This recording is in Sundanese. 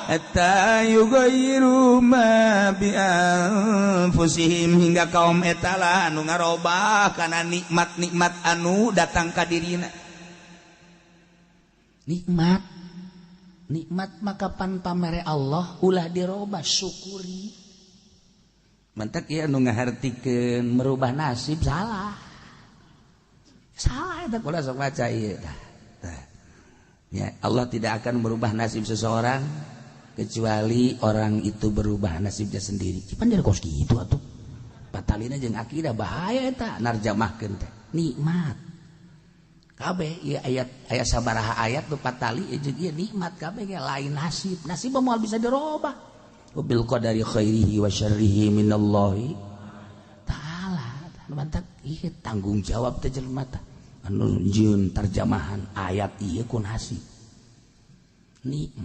eta yughayyiru ma bi anfusihim hingga kaum eta lah anu ngarobah kana nikmat-nikmat anu datang ka dirina. Nikmat maka pan pamere Allah ulah dirobah syukuri. Mantak ya anu ngahartikeun merubah nasib salah eta kula sok maca ieu tah. Ya, Allah tidak akan merubah nasib seseorang kecuali orang itu berubah nasibnya sendiri. Cipan jadi kos gitu atuh. Batalina jeung akidah bahaya eta narjamahkeun teh. Nikmat. Kabeh ieu aya sabaraha ayat nu patali jeung ieu nikmat kabeh ge lain nasib. Nasib moal bisa dirobah. Bil qadari khairihi wa syarrihi minallahi ta'ala. Mantap ieu tanggung jawab teh jelema teh. Anu nyieun tarjamahan ayat ieu ku nasib. Nikmat